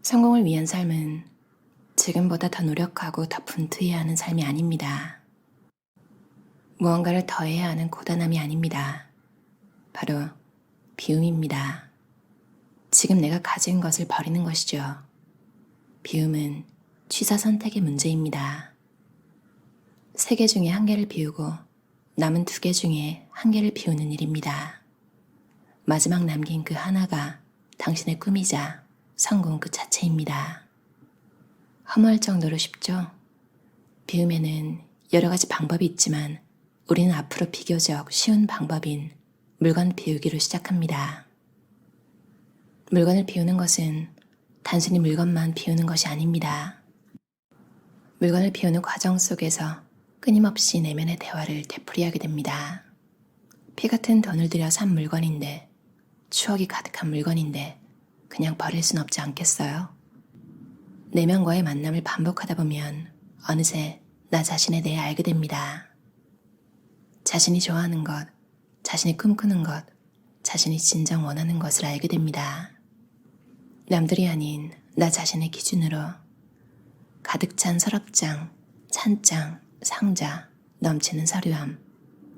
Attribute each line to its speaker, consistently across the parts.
Speaker 1: 성공을 위한 삶은 지금보다 더 노력하고 더 분투해야 하는 삶이 아닙니다. 무언가를 더해야 하는 고단함이 아닙니다. 바로 비움입니다. 지금 내가 가진 것을 버리는 것이죠. 비움은 취사 선택의 문제입니다. 3개 중에 1개를 비우고 남은 2개 중에 1개를 비우는 일입니다. 마지막 남긴 그 하나가 당신의 꿈이자 성공 그 자체입니다. 허무할 정도로 쉽죠? 비움에는 여러 가지 방법이 있지만 우리는 앞으로 비교적 쉬운 방법인 물건 비우기로 시작합니다. 물건을 비우는 것은 단순히 물건만 비우는 것이 아닙니다. 물건을 비우는 과정 속에서 끊임없이 내면의 대화를 되풀이하게 됩니다. 피 같은 돈을 들여 산 물건인데, 추억이 가득한 물건인데 그냥 버릴 순 없지 않겠어요? 내면과의 만남을 반복하다 보면 어느새 나 자신에 대해 알게 됩니다. 자신이 좋아하는 것, 자신이 꿈꾸는 것, 자신이 진정 원하는 것을 알게 됩니다. 남들이 아닌 나 자신의 기준으로 가득 찬 서랍장, 찬장, 상자, 넘치는 서류함,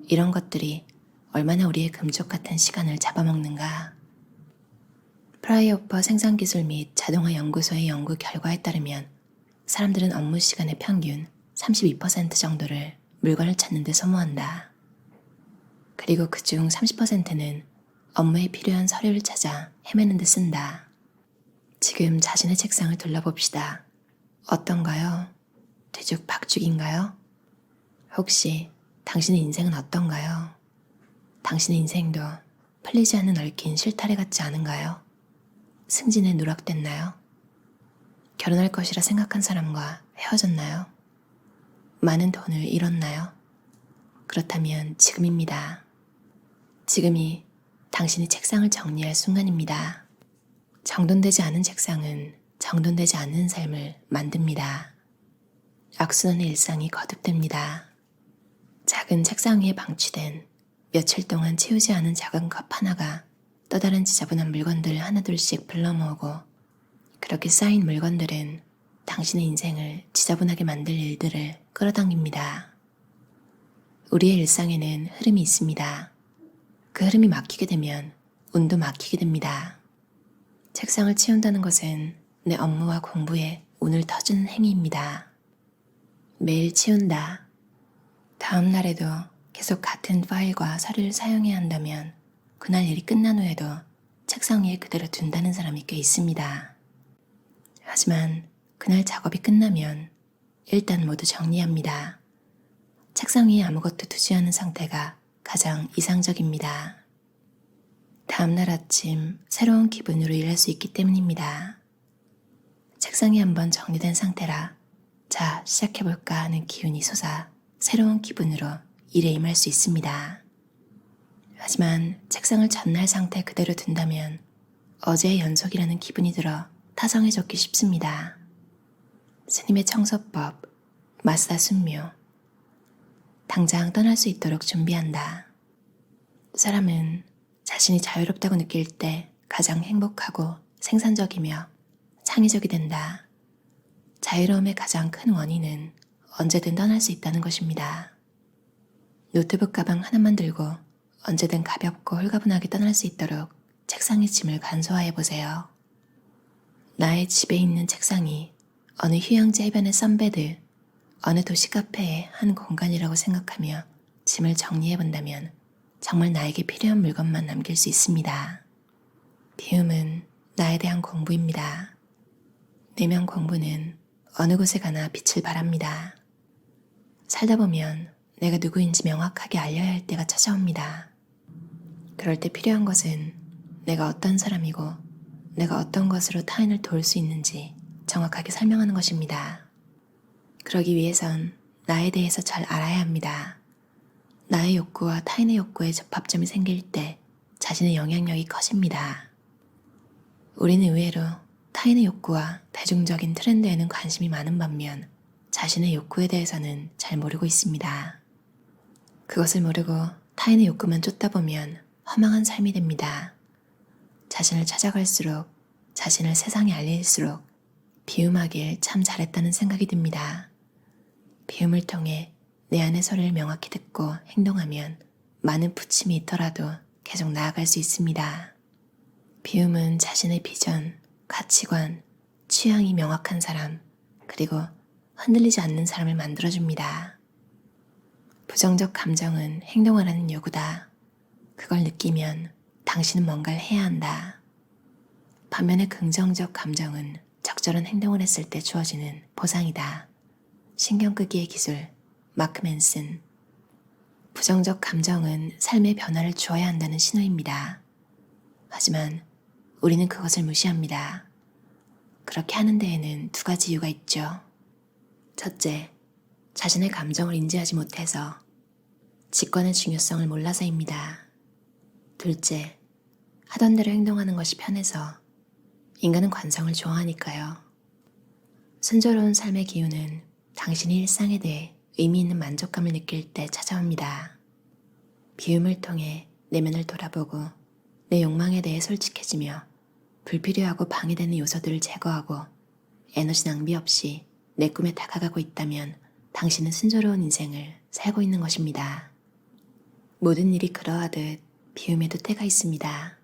Speaker 1: 이런 것들이 얼마나 우리의 금쪽 같은 시간을 잡아먹는가. 프라이오퍼 생산기술 및 자동화 연구소의 연구 결과에 따르면 사람들은 업무 시간의 평균 32% 정도를 물건을 찾는 데 소모한다. 그리고 그중 30%는 업무에 필요한 서류를 찾아 헤매는 데 쓴다. 지금 자신의 책상을 둘러봅시다. 어떤가요? 뒤죽박죽인가요? 혹시 당신의 인생은 어떤가요? 당신의 인생도 풀리지 않는 얽힌 실타래 같지 않은가요? 승진에 누락됐나요? 결혼할 것이라 생각한 사람과 헤어졌나요? 많은 돈을 잃었나요? 그렇다면 지금입니다. 지금이 당신이 책상을 정리할 순간입니다. 정돈되지 않은 책상은 정돈되지 않는 삶을 만듭니다. 악순환의 일상이 거듭됩니다. 작은 책상 위에 방치된 며칠 동안 채우지 않은 작은 컵 하나가 또 다른 지저분한 물건들 하나둘씩 불러 모으고, 그렇게 쌓인 물건들은 당신의 인생을 지저분하게 만들 일들을 끌어당깁니다. 우리의 일상에는 흐름이 있습니다. 그 흐름이 막히게 되면 운도 막히게 됩니다. 책상을 치운다는 것은 내 업무와 공부에 운을 터주는 행위입니다. 매일 치운다. 다음 날에도 계속 같은 파일과 서류를 사용해야 한다면 그날 일이 끝난 후에도 책상 위에 그대로 둔다는 사람이 꽤 있습니다. 하지만 그날 작업이 끝나면 일단 모두 정리합니다. 책상 위에 아무것도 두지 않은 상태가 가장 이상적입니다. 다음날 아침 새로운 기분으로 일할 수 있기 때문입니다. 책상이 한번 정리된 상태라 자, 시작해볼까 하는 기운이 솟아 새로운 기분으로 일에 임할 수 있습니다. 하지만 책상을 전날 상태 그대로 둔다면 어제의 연속이라는 기분이 들어 타성해졌기 쉽습니다. 스님의 청소법, 마스다 순묘. 당장 떠날 수 있도록 준비한다. 사람은 자신이 자유롭다고 느낄 때 가장 행복하고 생산적이며 창의적이 된다. 자유로움의 가장 큰 원인은 언제든 떠날 수 있다는 것입니다. 노트북 가방 하나만 들고 언제든 가볍고 홀가분하게 떠날 수 있도록 책상의 짐을 간소화해보세요. 나의 집에 있는 책상이 어느 휴양지 해변의 선베드, 어느 도시 카페의 한 공간이라고 생각하며 짐을 정리해본다면 정말 나에게 필요한 물건만 남길 수 있습니다. 비움은 나에 대한 공부입니다. 내면 공부는 어느 곳에 가나 빛을 발합니다. 살다 보면 내가 누구인지 명확하게 알려야 할 때가 찾아옵니다. 그럴 때 필요한 것은 내가 어떤 사람이고 내가 어떤 것으로 타인을 도울 수 있는지 정확하게 설명하는 것입니다. 그러기 위해선 나에 대해서 잘 알아야 합니다. 나의 욕구와 타인의 욕구에 접합점이 생길 때 자신의 영향력이 커집니다. 우리는 의외로 타인의 욕구와 대중적인 트렌드에는 관심이 많은 반면 자신의 욕구에 대해서는 잘 모르고 있습니다. 그것을 모르고 타인의 욕구만 쫓다 보면 허망한 삶이 됩니다. 자신을 찾아갈수록, 자신을 세상에 알릴수록 비움하길 참 잘했다는 생각이 듭니다. 비움을 통해 내 안의 소리를 명확히 듣고 행동하면 많은 부침이 있더라도 계속 나아갈 수 있습니다. 비움은 자신의 비전, 가치관, 취향이 명확한 사람, 그리고 흔들리지 않는 사람을 만들어줍니다. 부정적 감정은 행동하라는 요구다. 그걸 느끼면 당신은 뭔가를 해야 한다. 반면에 긍정적 감정은 적절한 행동을 했을 때 주어지는 보상이다. 신경 끄기의 기술, 마크 맨슨. 부정적 감정은 삶의 변화를 주어야 한다는 신호입니다. 하지만 우리는 그것을 무시합니다. 그렇게 하는 데에는 두 가지 이유가 있죠. 첫째, 자신의 감정을 인지하지 못해서 직관의 중요성을 몰라서입니다. 둘째, 하던 대로 행동하는 것이 편해서 인간은 관성을 좋아하니까요. 순조로운 삶의 기운은 당신이 일상에 대해 의미 있는 만족감을 느낄 때 찾아옵니다. 비움을 통해 내면을 돌아보고 내 욕망에 대해 솔직해지며 불필요하고 방해되는 요소들을 제거하고 에너지 낭비 없이 내 꿈에 다가가고 있다면 당신은 순조로운 인생을 살고 있는 것입니다. 모든 일이 그러하듯 비움에도 때가 있습니다.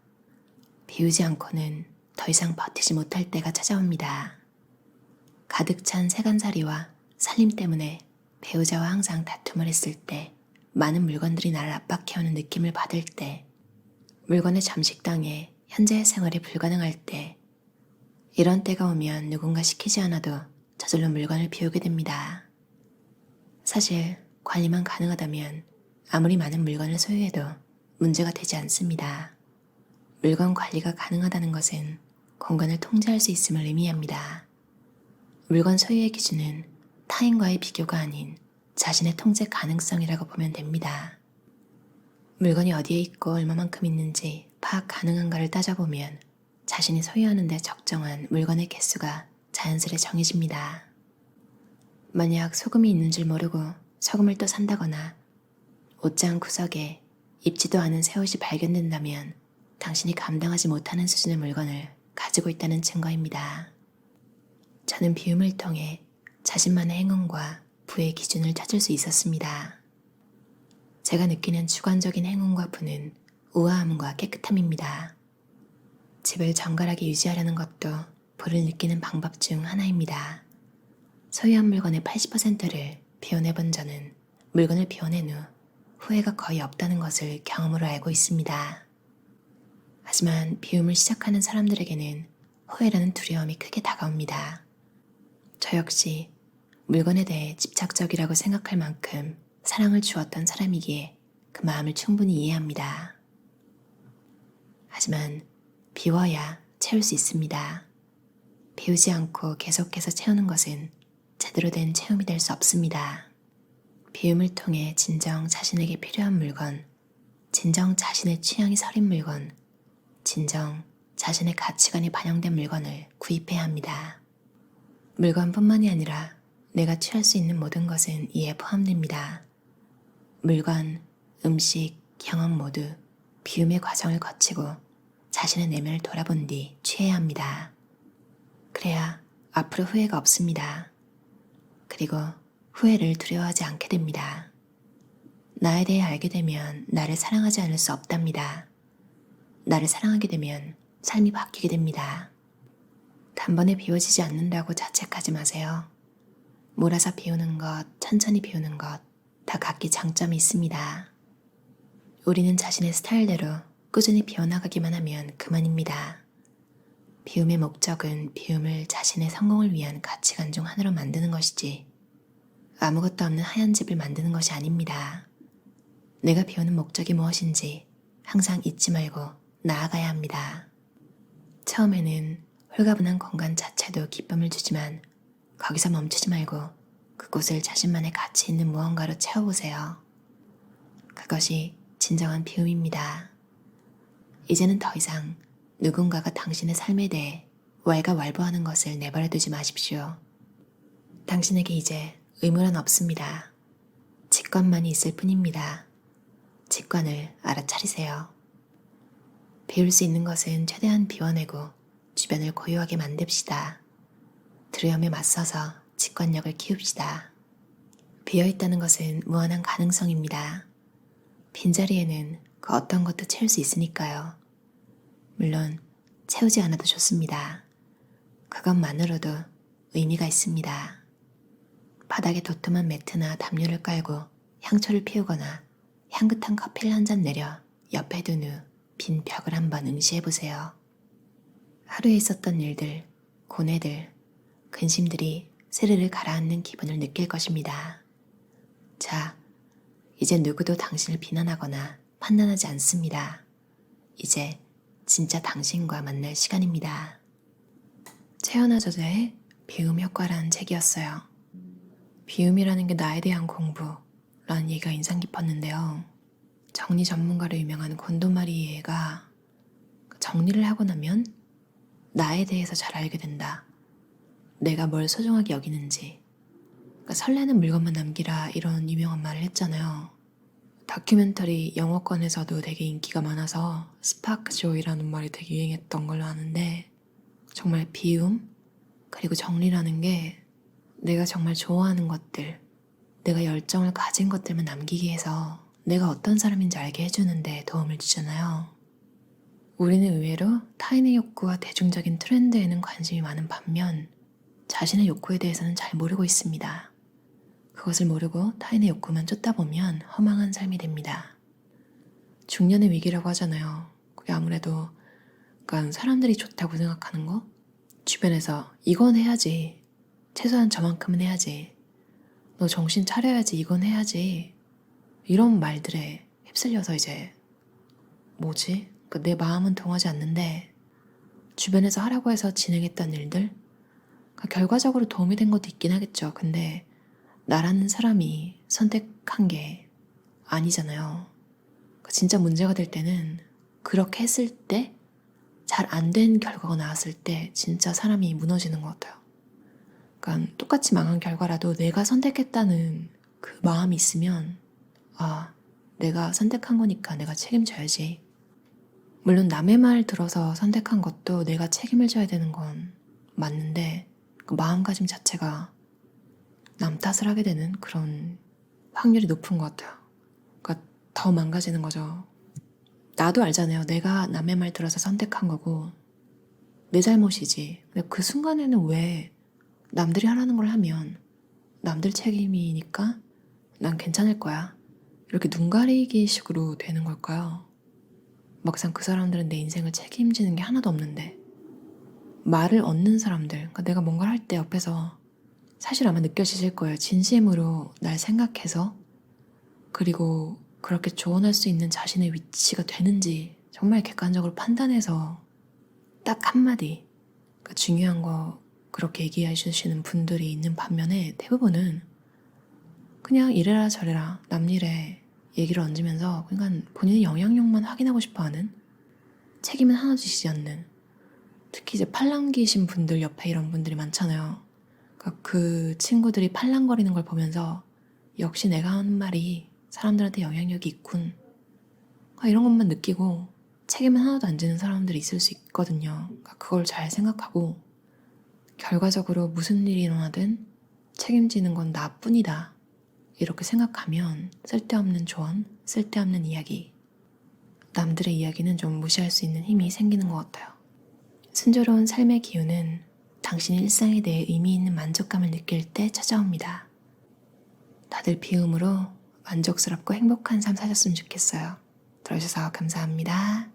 Speaker 1: 비우지 않고는 더 이상 버티지 못할 때가 찾아옵니다. 가득 찬 세간살이와 살림 때문에 배우자와 항상 다툼을 했을 때, 많은 물건들이 나를 압박해오는 느낌을 받을 때, 물건에 잠식당해 현재의 생활이 불가능할 때, 이런 때가 오면 누군가 시키지 않아도 저절로 물건을 비우게 됩니다. 사실 관리만 가능하다면 아무리 많은 물건을 소유해도 문제가 되지 않습니다. 물건 관리가 가능하다는 것은 공간을 통제할 수 있음을 의미합니다. 물건 소유의 기준은 타인과의 비교가 아닌 자신의 통제 가능성이라고 보면 됩니다. 물건이 어디에 있고 얼마만큼 있는지 파악 가능한가를 따져보면 자신이 소유하는 데 적정한 물건의 개수가 자연스레 정해집니다. 만약 소금이 있는 줄 모르고 소금을 또 산다거나 옷장 구석에 입지도 않은 새 옷이 발견된다면 당신이 감당하지 못하는 수준의 물건을 가지고 있다는 증거입니다. 저는 비움을 통해 자신만의 행운과 부의 기준을 찾을 수 있었습니다. 제가 느끼는 주관적인 행운과 부는 우아함과 깨끗함입니다. 집을 정갈하게 유지하려는 것도 부를 느끼는 방법 중 하나입니다. 소유한 물건의 80%를 비워내본 저는 물건을 비워낸 후 후회가 거의 없다는 것을 경험으로 알고 있습니다. 하지만 비움을 시작하는 사람들에게는 후회라는 두려움이 크게 다가옵니다. 저 역시 물건에 대해 집착적이라고 생각할 만큼 사랑을 주었던 사람이기에 그 마음을 충분히 이해합니다. 하지만 비워야 채울 수 있습니다. 비우지 않고 계속해서 채우는 것은 제대로 된 채움이 될 수 없습니다. 비움을 통해 진정 자신에게 필요한 물건, 진정 자신의 취향이 서린 물건, 진정 자신의 가치관이 반영된 물건을 구입해야 합니다. 물건뿐만이 아니라 내가 취할 수 있는 모든 것은 이에 포함됩니다. 물건, 음식, 경험 모두 비움의 과정을 거치고 자신의 내면을 돌아본 뒤 취해야 합니다. 그래야 앞으로 후회가 없습니다. 그리고 후회를 두려워하지 않게 됩니다. 나에 대해 알게 되면 나를 사랑하지 않을 수 없답니다. 나를 사랑하게 되면 삶이 바뀌게 됩니다. 단번에 비워지지 않는다고 자책하지 마세요. 몰아서 비우는 것, 천천히 비우는 것, 다 각기 장점이 있습니다. 우리는 자신의 스타일대로 꾸준히 비워나가기만 하면 그만입니다. 비움의 목적은 비움을 자신의 성공을 위한 가치관 중 하나로 만드는 것이지 아무것도 없는 하얀 집을 만드는 것이 아닙니다. 내가 비우는 목적이 무엇인지 항상 잊지 말고 나아가야 합니다. 처음에는 홀가분한 공간 자체도 기쁨을 주지만 거기서 멈추지 말고 그곳을 자신만의 가치 있는 무언가로 채워보세요. 그것이 진정한 비움입니다. 이제는 더 이상 누군가가 당신의 삶에 대해 왈가왈부하는 것을 내버려 두지 마십시오. 당신에게 이제 의무란 없습니다. 직관만이 있을 뿐입니다. 직관을 알아차리세요. 비울 수 있는 것은 최대한 비워내고 주변을 고요하게 만듭시다. 두려움에 맞서서 직관력을 키웁시다. 비어있다는 것은 무한한 가능성입니다. 빈자리에는 그 어떤 것도 채울 수 있으니까요. 물론 채우지 않아도 좋습니다. 그것만으로도 의미가 있습니다. 바닥에 도톰한 매트나 담요를 깔고 향초를 피우거나 향긋한 커피를 한 잔 내려 옆에 둔 후 빈 벽을 한번 응시해보세요. 하루에 있었던 일들, 고뇌들, 근심들이 스르르 가라앉는 기분을 느낄 것입니다. 자, 이제 누구도 당신을 비난하거나 판단하지 않습니다. 이제 진짜 당신과 만날 시간입니다. 최연아 저자의 비움 효과라는 책이었어요. 비움이라는 게 나에 대한 공부라는 얘기가 인상 깊었는데요. 정리 전문가로 유명한 곤도마리에가 정리를 하고 나면 나에 대해서 잘 알게 된다. 내가 뭘 소중하게 여기는지. 그러니까 설레는 물건만 남기라 이런 유명한 말을 했잖아요. 다큐멘터리 영어권에서도 되게 인기가 많아서 스파크 조이라는 말이 되게 유행했던 걸로 아는데 정말 비움 그리고 정리라는 게 내가 정말 좋아하는 것들, 내가 열정을 가진 것들만 남기게 해서 내가 어떤 사람인지 알게 해주는데 도움을 주잖아요. 우리는 의외로 타인의 욕구와 대중적인 트렌드에는 관심이 많은 반면 자신의 욕구에 대해서는 잘 모르고 있습니다. 그것을 모르고 타인의 욕구만 쫓다 보면 허망한 삶이 됩니다. 중년의 위기라고 하잖아요. 그게 아무래도 그러니까 사람들이 좋다고 생각하는 거? 주변에서 이건 해야지. 최소한 저만큼은 해야지. 너 정신 차려야지. 이건 해야지. 이런 말들에 휩쓸려서 이제 뭐지? 그러니까 내 마음은 통하지 않는데 주변에서 하라고 해서 진행했던 일들? 그러니까 결과적으로 도움이 된 것도 있긴 하겠죠. 근데 나라는 사람이 선택한 게 아니잖아요. 그러니까 진짜 문제가 될 때는 그렇게 했을 때 잘 안 된 결과가 나왔을 때 진짜 사람이 무너지는 것 같아요. 그러니까 똑같이 망한 결과라도 내가 선택했다는 그 마음이 있으면 아, 내가 선택한 거니까 내가 책임져야지. 물론 남의 말 들어서 선택한 것도 내가 책임을 져야 되는 건 맞는데 그 마음가짐 자체가 남 탓을 하게 되는 그런 확률이 높은 것 같아요. 그러니까 더 망가지는 거죠. 나도 알잖아요. 내가 남의 말 들어서 선택한 거고 내 잘못이지. 근데 그 순간에는 왜 남들이 하라는 걸 하면 남들 책임이니까 난 괜찮을 거야. 이렇게 눈 가리기 식으로 되는 걸까요? 막상 그 사람들은 내 인생을 책임지는 게 하나도 없는데 말을 얻는 사람들, 그러니까 내가 뭔가를 할 때 옆에서 사실 아마 느껴지실 거예요. 진심으로 날 생각해서 그리고 그렇게 조언할 수 있는 자신의 위치가 되는지 정말 객관적으로 판단해서 딱 한마디 그러니까 중요한 거 그렇게 얘기해 주시는 분들이 있는 반면에 대부분은 그냥 이래라 저래라 남 일에 얘기를 얹으면서 그러니까 본인의 영향력만 확인하고 싶어하는 책임은 하나도 지지 않는 특히 이제 팔랑귀신 분들 옆에 이런 분들이 많잖아요. 그러니까 그 친구들이 팔랑거리는 걸 보면서 역시 내가 하는 말이 사람들한테 영향력이 있군. 그러니까 이런 것만 느끼고 책임은 하나도 안 지는 사람들이 있을 수 있거든요. 그러니까 그걸 잘 생각하고 결과적으로 무슨 일이 일어나든 책임지는 건 나뿐이다. 이렇게 생각하면 쓸데없는 조언, 쓸데없는 이야기, 남들의 이야기는 좀 무시할 수 있는 힘이 생기는 것 같아요. 순조로운 삶의 기운은 당신의 일상에 대해 의미 있는 만족감을 느낄 때 찾아옵니다. 다들 비움으로 만족스럽고 행복한 삶 사셨으면 좋겠어요. 들어주셔서 감사합니다.